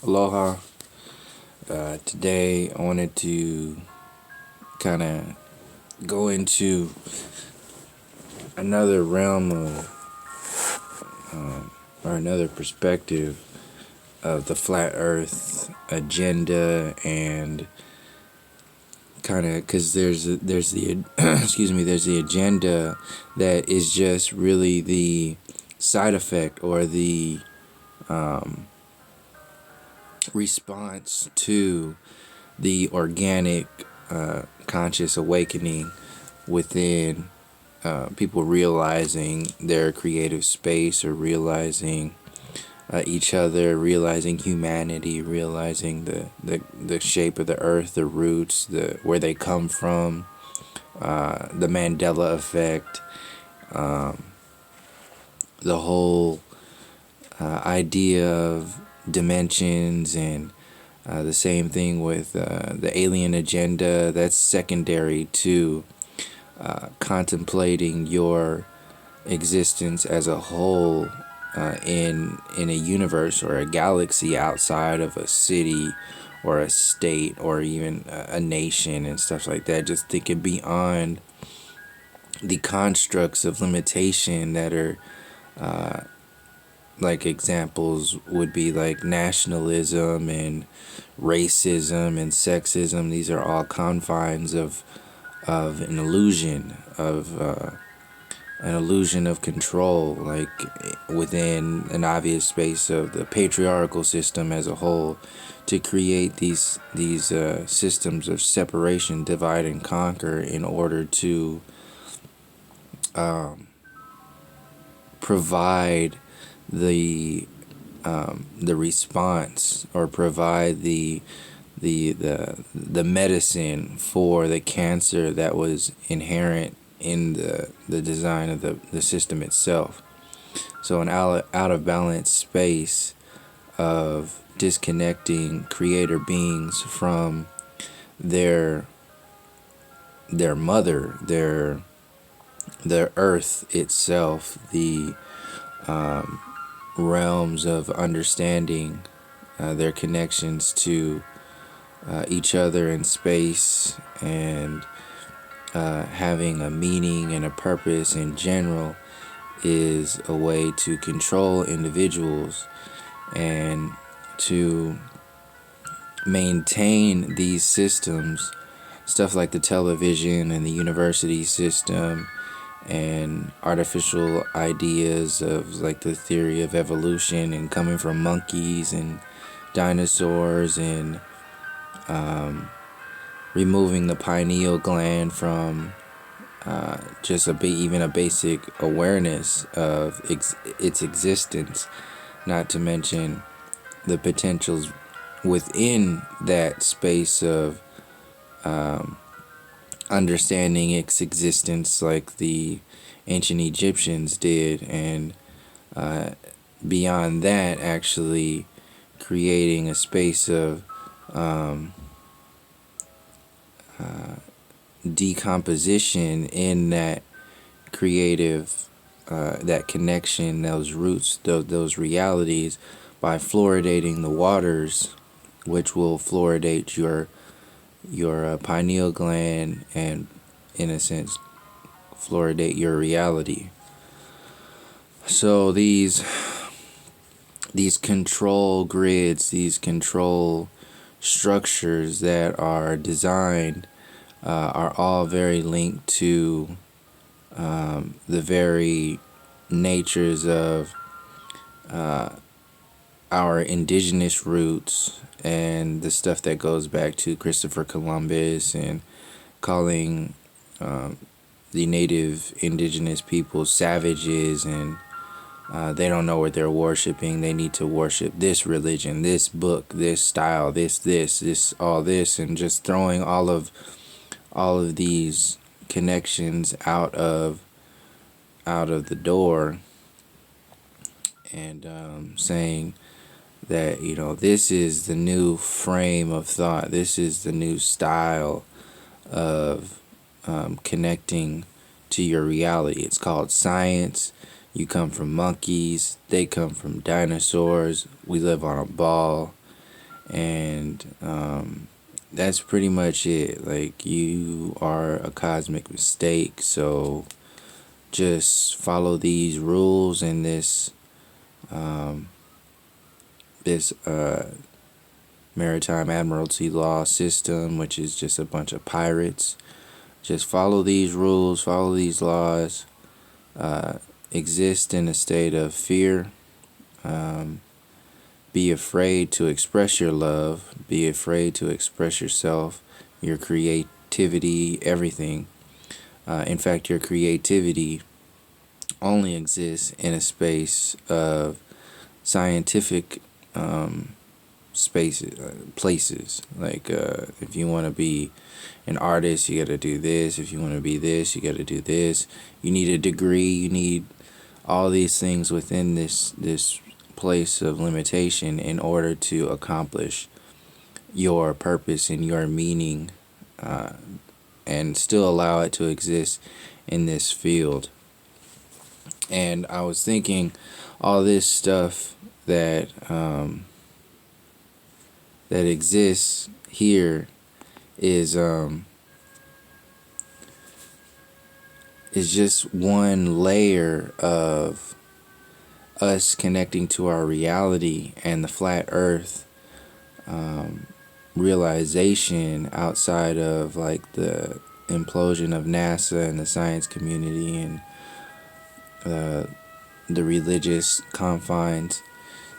Aloha. Today I wanted to kind of go into another realm or another perspective of the flat Earth agenda, and kind of because there's the excuse me, there's the agenda that is just really the side effect or the response to the organic conscious awakening within people realizing their creative space, or realizing each other, realizing humanity, realizing the shape of the earth, the roots, the where they come from, the Mandela effect, the whole idea of dimensions, and the same thing with the alien agenda. That's secondary to contemplating your existence as a whole in a universe or a galaxy outside of a city or a state or even a nation and stuff like that. Just thinking beyond the constructs of limitation that are like examples would be like nationalism and racism and sexism. These are all confines of an illusion of control, like within an obvious space of the patriarchal system as a whole, to create these systems of separation, divide and conquer, in order to provide the the response, or provide the medicine for the cancer that was inherent in the design of the system itself. So an out of balance space of disconnecting creator beings from their mother, their earth itself, the realms of understanding, their connections to each other in space, and having a meaning and a purpose in general, is a way to control individuals and to maintain these systems. Stuff like the television and the university system, and artificial ideas of like the theory of evolution and coming from monkeys and dinosaurs, and removing the pineal gland from just even a basic awareness of its existence, not to mention the potentials within that space of understanding its existence, like the ancient Egyptians did, and beyond that, actually creating a space of decomposition in that creative, that connection, those roots, those realities, by fluoridating the waters, which will fluoridate your pineal gland, and in a sense fluoridate your reality. So these control grids, these control structures that are designed, are all very linked to the very natures of our indigenous roots, and the stuff that goes back to Christopher Columbus, and calling the native indigenous peoples savages, and they don't know what they're worshiping. They need to worship this religion, this book, this style, this, all this, and just throwing all of these connections out of the door, and saying that, this is the new frame of thought, this is the new style of connecting to your reality. It's called science. You come from monkeys, they come from dinosaurs, we live on a ball, And that's pretty much it. Like, you are a cosmic mistake, so just follow these rules and this maritime admiralty law system, which is just a bunch of pirates. Just follow these rules, follow these laws, exist in a state of fear. Um, be afraid to express your love, be afraid to express yourself, your creativity, everything. In fact, your creativity only exists in a space of scientific spaces, places. Like, if you want to be an artist, you got to do this. If you want to be this, you got to do this. You need a degree. You need all these things within this place of limitation in order to accomplish your purpose and your meaning, and still allow it to exist in this field. And I was thinking, all this stuff that that exists here is just one layer of us connecting to our reality and the flat earth realization, outside of like the implosion of NASA and the science community and the religious confines.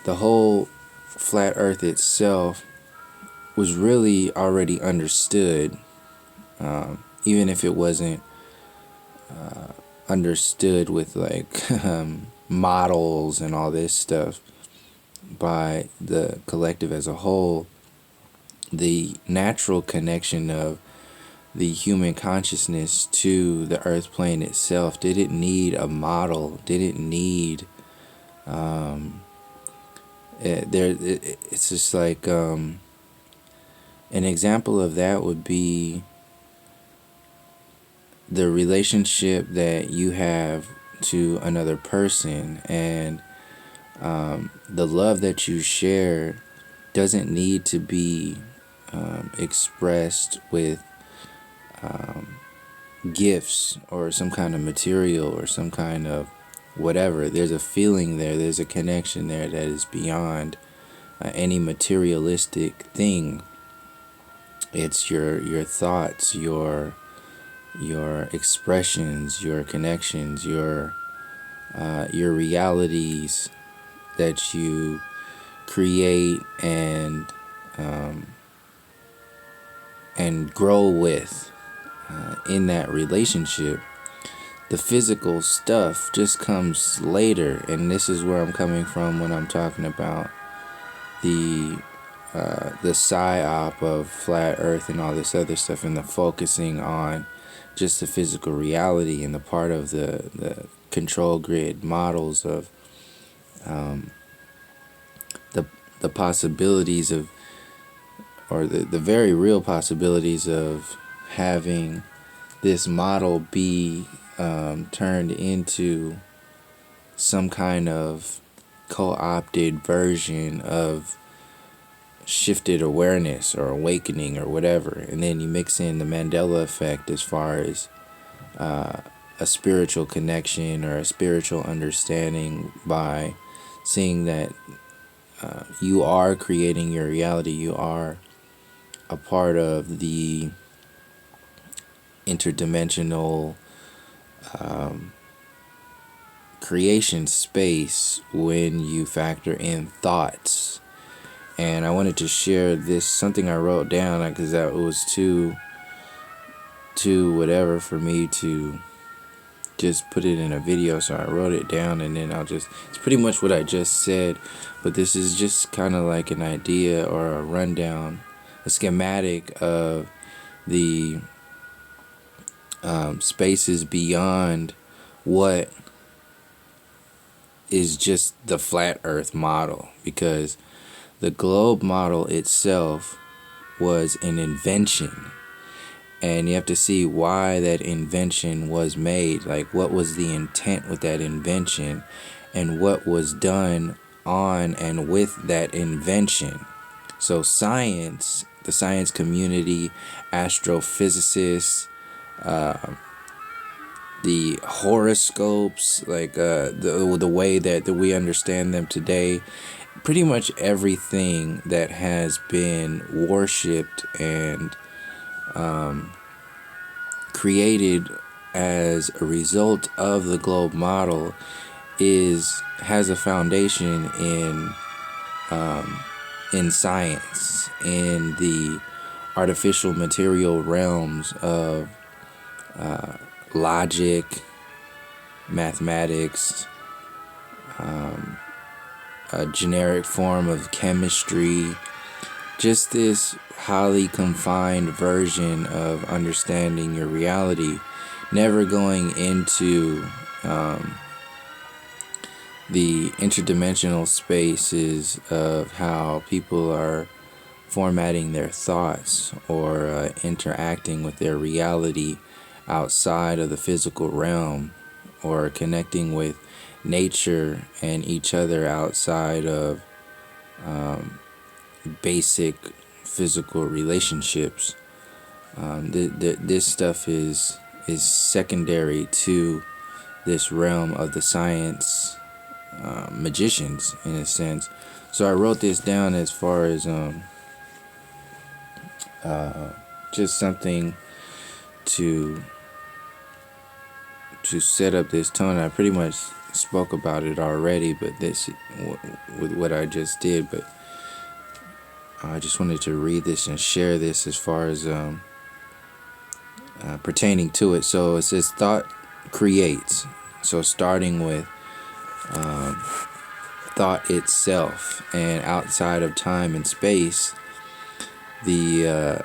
The whole flat earth itself was really already understood, even if it wasn't understood with like models and all this stuff by the collective as a whole. The natural connection of the human consciousness to the earth plane itself didn't need a model, didn't need it's just like an example of that would be the relationship that you have to another person, and the love that you share doesn't need to be expressed with gifts or some kind of material or some kind of whatever. There's a feeling there, there's a connection there that is beyond any materialistic thing. It's your thoughts, your expressions, your connections, your realities that you create and grow with in that relationship. The physical stuff just comes later, and this is where I'm coming from when I'm talking about the psyop of flat earth and all this other stuff, and the focusing on just the physical reality and the part of the control grid models of the possibilities of, or the very real possibilities of having this model be turned into some kind of co-opted version of shifted awareness or awakening or whatever. And then you mix in the Mandela effect as far as a spiritual connection or a spiritual understanding by seeing that you are creating your reality. You are a part of the interdimensional creation space when you factor in thoughts. And I wanted to share this, something I wrote down, because that was too whatever for me to just put it in a video. So I wrote it down, and then it's pretty much what I just said, but this is just kind of like an idea or a rundown, a schematic of the spaces beyond what is just the flat earth model, because the globe model itself was an invention, and you have to see why that invention was made. Like, what was the intent with that invention, and what was done on and with that invention. So science, the science community, astrophysicists, the horoscopes, like the way that we understand them today, pretty much everything that has been worshipped and created as a result of the globe model has a foundation in science, in the artificial material realms of logic, mathematics, a generic form of chemistry, just this highly confined version of understanding your reality, never going into the interdimensional spaces of how people are formatting their thoughts or interacting with their reality outside of the physical realm, or connecting with nature and each other outside of basic physical relationships. This stuff is secondary to this realm of the science magicians, in a sense. So I wrote this down as far as just something to set up this tone. I pretty much spoke about it already, but this with what I just did. But I just wanted to read this and share this as far as pertaining to it. So it says thought creates. So starting with thought itself, and outside of time and space, the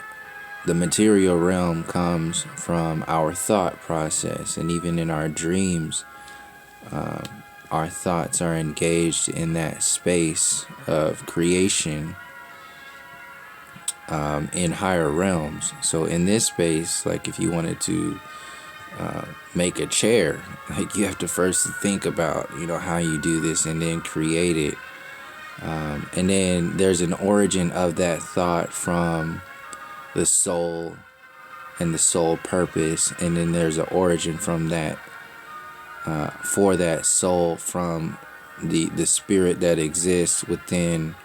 material realm comes from our thought process, and even in our dreams, our thoughts are engaged in that space of creation in higher realms. So in this space, like if you wanted to make a chair, like you have to first think about, how you do this and then create it. And then there's an origin of that thought from the soul and the soul purpose, and then there's an origin from that for that soul from the spirit that exists within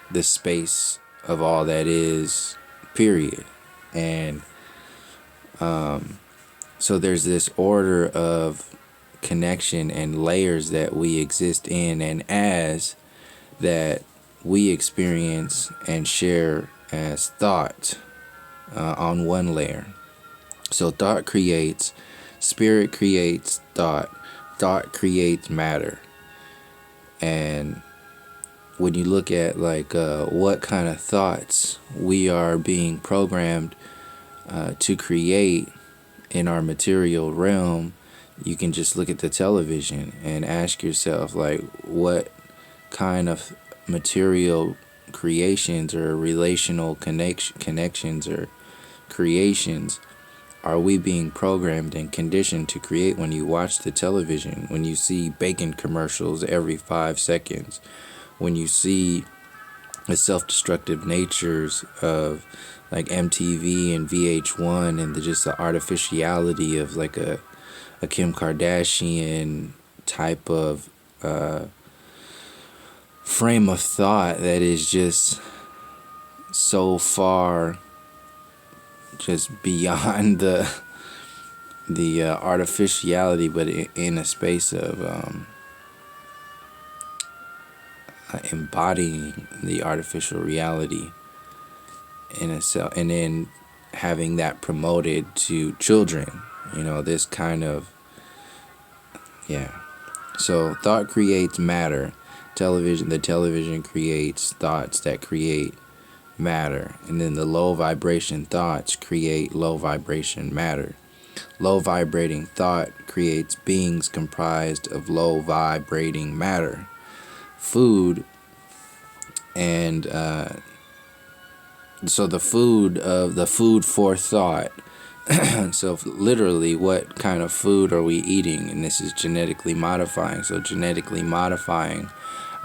the space of all that is, period. And so there's this order of connection and layers that we exist in, and as that we experience and share as thought on one layer. So thought creates, spirit creates thought, thought creates matter. And when you look at what kind of thoughts we are being programmed to create in our material realm, you can just look at the television and ask yourself, what kind of material creations or relational connections or creations are we being programmed and conditioned to create when you watch the television, when you see bacon commercials every 5 seconds, when you see the self-destructive natures of MTV and VH1 and just the artificiality of a Kim Kardashian type of frame of thought that is just so far just beyond the artificiality, but in a space of embodying the artificial reality in itself, and then having that promoted to children, this kind of, so thought creates matter. The television creates thoughts that create matter, and then the low vibration thoughts create low vibration matter. Low vibrating thought creates beings comprised of low vibrating matter. Food and so the food for thought. So literally, what kind of food are we eating? And this is genetically modifying. So genetically modifying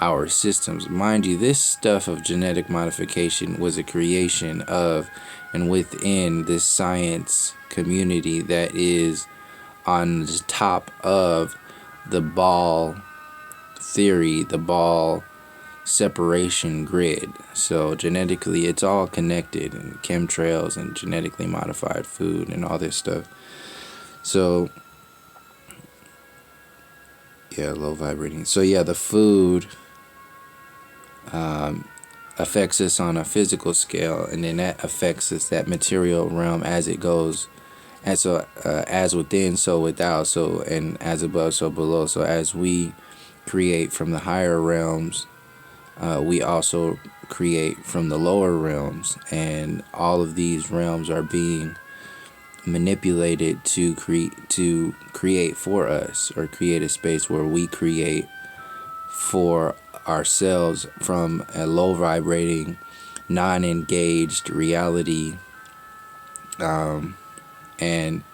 our systems. Mind you, this stuff of genetic modification was a creation of and within this science community that is on the top of the ball theory, the ball separation grid. So genetically, it's all connected, and chemtrails and genetically modified food and all this stuff. So yeah, low vibrating. So yeah, the food affects us on a physical scale, and then that affects us, that material realm, as it goes. And so as within, so without. So, and as above, so below. So as we create from the higher realms, we also create from the lower realms, and all of these realms are being manipulated to create for us, or create a space where we create for ourselves from a low vibrating, non-engaged reality. And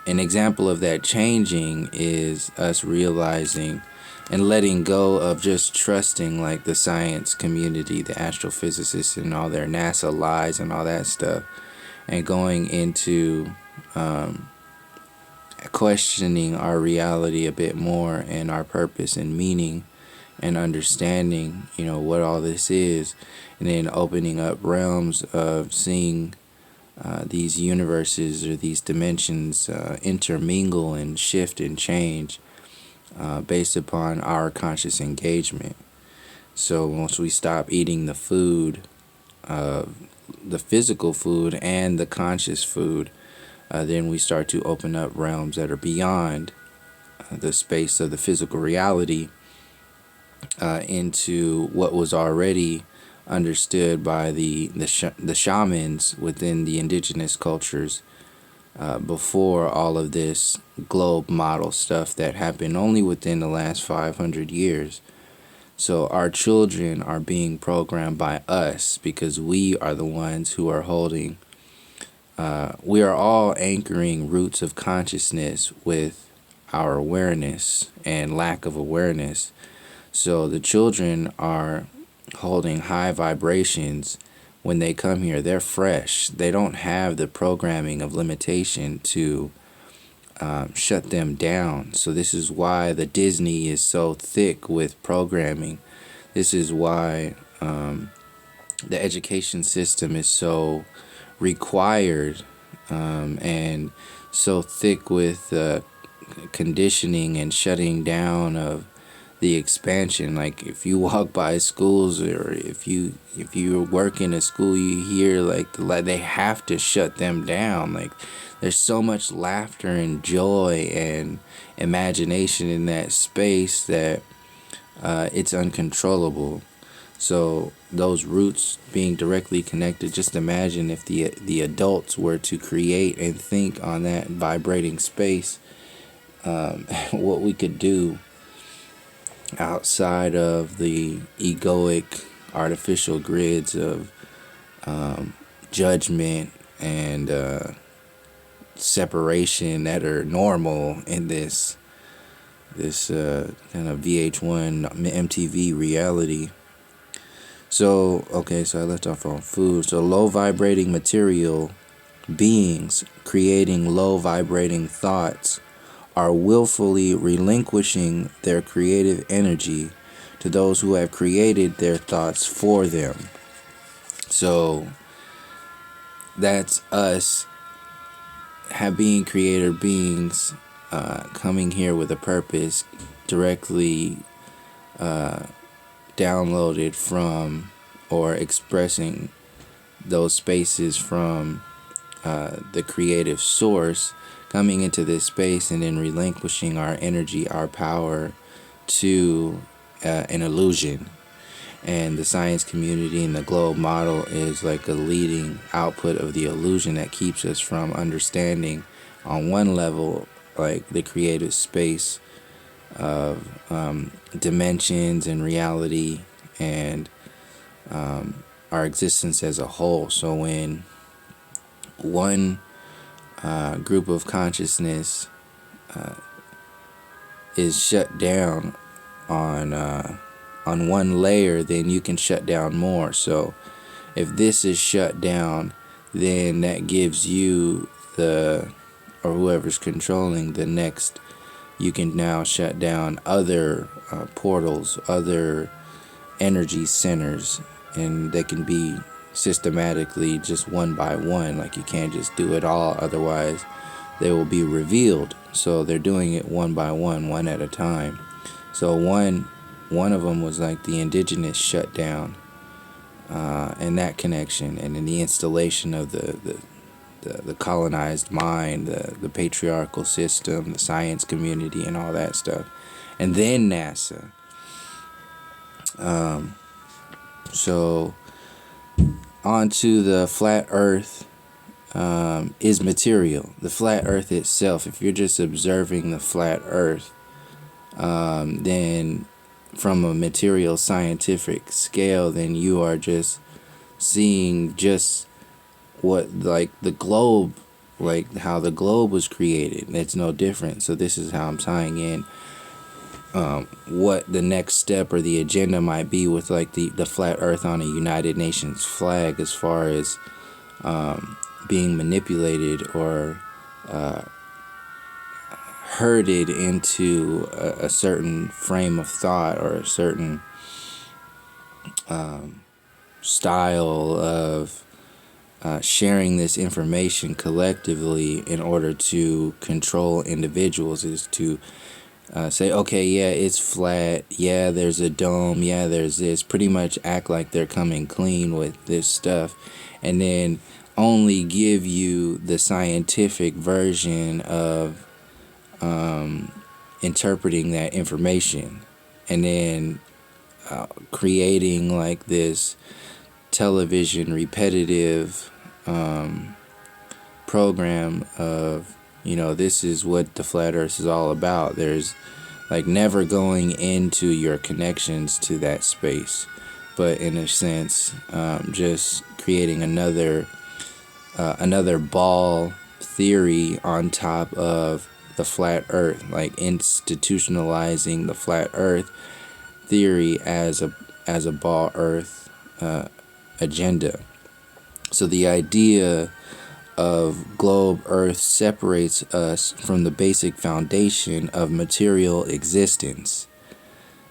an example of that changing is us realizing and letting go of just trusting like the science community, the astrophysicists and all their NASA lies and all that stuff, and going into questioning our reality a bit more, and our purpose and meaning, and understanding, what all this is, and then opening up realms of seeing these universes or these dimensions intermingle and shift and change based upon our conscious engagement. So once we stop eating the food, the physical food and the conscious food, then we start to open up realms that are beyond the space of the physical reality, into what was already understood by the shamans within the indigenous cultures, before all of this globe model stuff that happened only within the last 500 years. So our children are being programmed by us, because we are the ones who are holding, we are all anchoring roots of consciousness with our awareness and lack of awareness. So the children are holding high vibrations when they come here. They're fresh. They don't have the programming of limitation to shut them down. So this is why the Disney is so thick with programming. This is why the education system is so required, and so thick with conditioning and shutting down of the expansion. Like if you walk by schools, or if you work in a school, you hear like they have to shut them down. Like there's so much laughter and joy and imagination in that space that it's uncontrollable. So those roots being directly connected, just imagine if the adults were to create and think on that vibrating space, what we could do outside of the egoic artificial grids of judgment and separation that are normal in this kind of VH1 MTV reality. So I left off on food. So low vibrating material beings creating low vibrating thoughts are willfully relinquishing their creative energy to those who have created their thoughts for them. So that's us being creator beings, coming here with a purpose, directly downloaded from, or expressing those spaces from the creative source, coming into this space and then relinquishing our energy, our power to an illusion. And the science community and the globe model is like a leading output of the illusion that keeps us from understanding on one level like the creative space of dimensions and reality, and our existence as a whole. So when one group of consciousness is shut down on on one layer, then you can shut down more. So if this is shut down, then that gives you or whoever's controlling the next, you can now shut down other portals, other energy centers, and they can be systematically just one by one. Like, you can't just do it all, otherwise they will be revealed. So they're doing it one by one at a time. So one of them was like the indigenous shutdown, and that connection, and then the installation of the colonized mind, the patriarchal system, the science community, and all that stuff, and then NASA. So onto the flat Earth. Is material. The flat Earth itself, if you're just observing the flat Earth, then from a material scientific scale, then you are just seeing just what, like the globe, like how the globe was created. It's no different. So this is how I'm tying in what the next step or the agenda might be with like the flat Earth on a United Nations flag, as far as being manipulated or herded into a certain frame of thought or a certain style of sharing this information collectively in order to control individuals, is to say, okay, yeah, it's flat, yeah, there's a dome, yeah, there's this, pretty much act like they're coming clean with this stuff, and then only give you the scientific version of interpreting that information, and then creating like this television repetitive program of, this is what the flat earth is all about. There's like never going into your connections to that space, but in a sense, just creating another ball theory on top of the flat earth, like institutionalizing the flat earth theory as a ball earth agenda. So the idea of globe earth separates us from the basic foundation of material existence.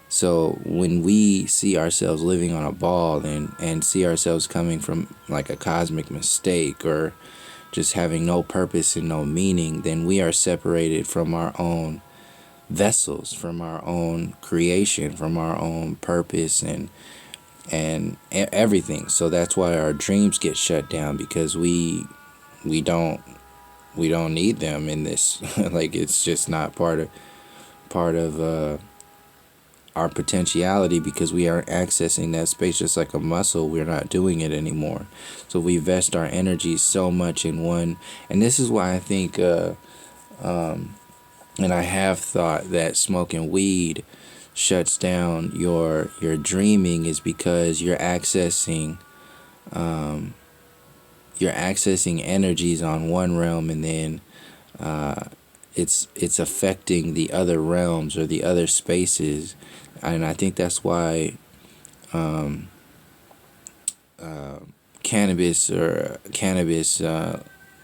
So when we see ourselves living on a ball and see ourselves coming from like a cosmic mistake, or just having no purpose and no meaning, then we are separated from our own vessels, from our own creation, from our own purpose and everything. So that's why our dreams get shut down, because we don't need them in this. Like, it's just not part of our potentiality, because we aren't accessing that space. Just like a muscle, we're not doing it anymore. So we vest our energy so much in one, and this is why I think and I have thought that smoking weed shuts down your dreaming, is because you're accessing energies on one realm, and then it's affecting the other realms or the other spaces. And I think that's why cannabis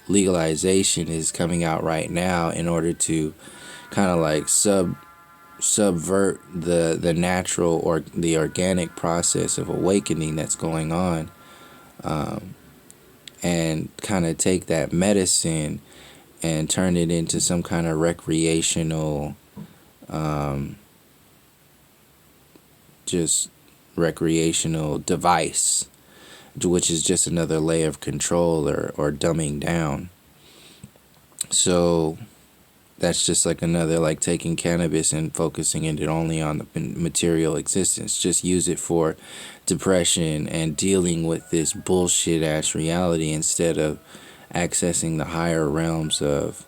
legalization is coming out right now, in order to kind of like subvert the natural or the organic process of awakening that's going on, and kind of take that medicine and turn it into some kind of recreational device, which is just another layer of control or dumbing down. So that's just like another, like taking cannabis and focusing it only on the material existence. Just use it for depression and dealing with this bullshit ass reality, instead of accessing the higher realms of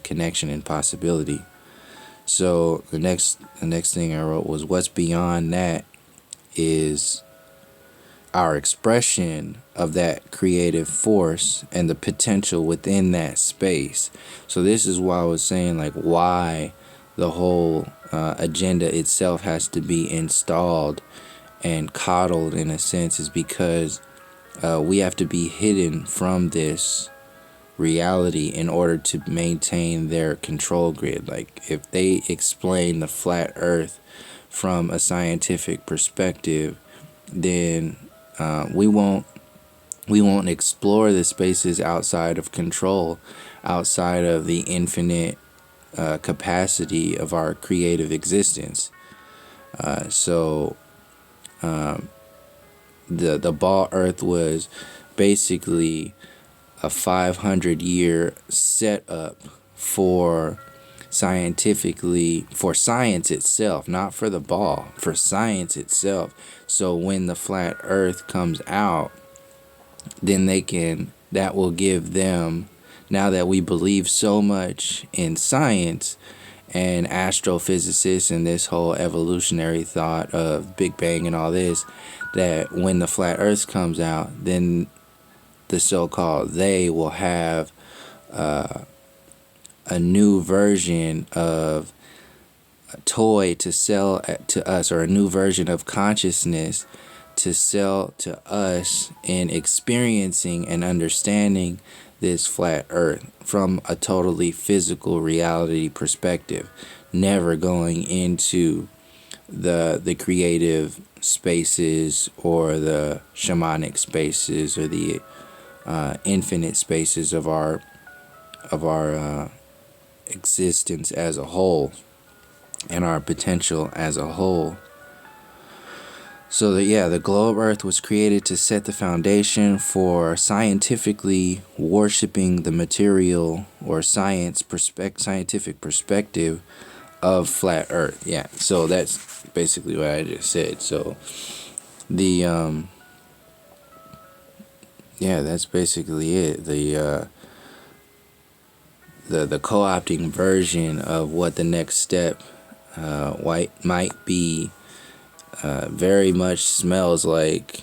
connection and possibility. So the next thing I wrote was, what's beyond that is our expression of that creative force and the potential within that space. So this is why I was saying, like, why the whole agenda itself has to be installed and coddled in a sense is because we have to be hidden from this reality in order to maintain their control grid. Like if they explain the flat earth from a scientific perspective, then we won't explore the spaces outside of control, outside of the infinite capacity of our creative existence. So the ball earth was basically a 500-year setup for for science itself, not for the ball, for science itself. So when the flat earth comes out, then that will give them, now that we believe so much in science and astrophysicists and this whole evolutionary thought of Big Bang and all this, that when the flat earth comes out, then the so-called they will have a new version of a toy to sell to us, or a new version of consciousness to sell to us in experiencing and understanding this flat earth from a totally physical reality perspective, never going into the creative spaces or the shamanic spaces or the infinite spaces of our existence as a whole and our potential as a whole. So the globe earth was created to set the foundation for scientifically worshiping the material or scientific perspective of flat earth. Yeah, so that's basically what I just said. So that's basically it. The co-opting version of what the next step might be very much smells like,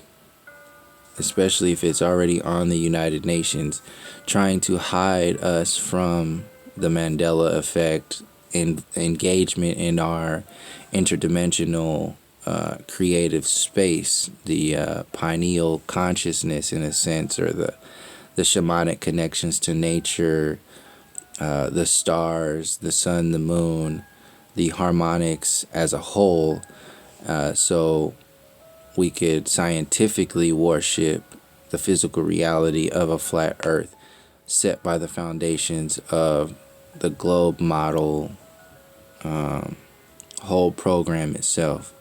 especially if it's already on the United Nations, trying to hide us from the Mandela effect and engagement in our interdimensional creative space, the pineal consciousness in a sense, or the shamanic connections to nature, the stars, the sun, the moon, the harmonics as a whole, so we could scientifically worship the physical reality of a flat earth set by the foundations of the globe model whole program itself.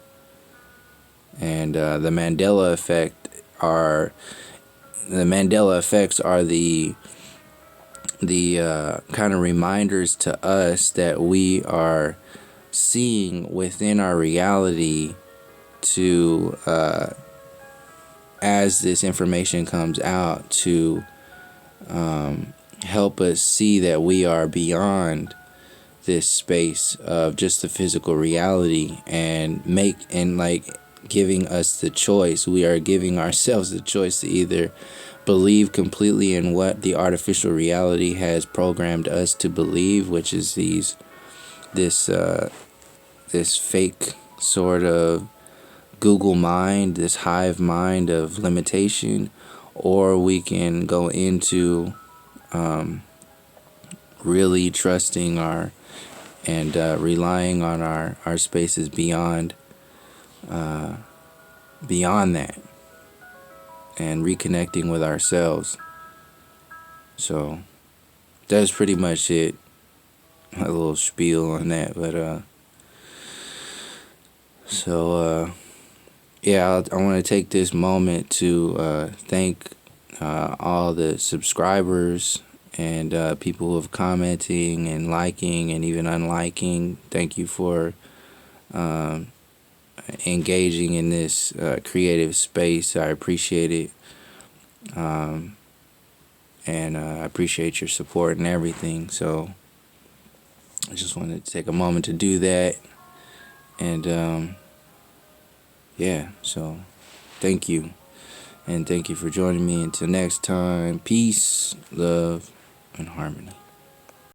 And the Mandela effects are the kind of reminders to us that we are seeing within our reality to as this information comes out, to help us see that we are beyond this space of just the physical reality, and giving us the choice. We are giving ourselves the choice to either believe completely in what the artificial reality has programmed us to believe, which is this fake sort of Google mind, this hive mind of limitation, or we can go into really trusting and relying on our spaces beyond that, and reconnecting with ourselves. So that's pretty much it. A little spiel on that, but I want to take this moment to thank all the subscribers and people who have commenting and liking and even unliking. Thank you for engaging in this creative space. I appreciate it, and I appreciate your support and everything. So I just wanted to take a moment to do that, and so thank you, and thank you for joining me. Until next time, peace, love, and harmony.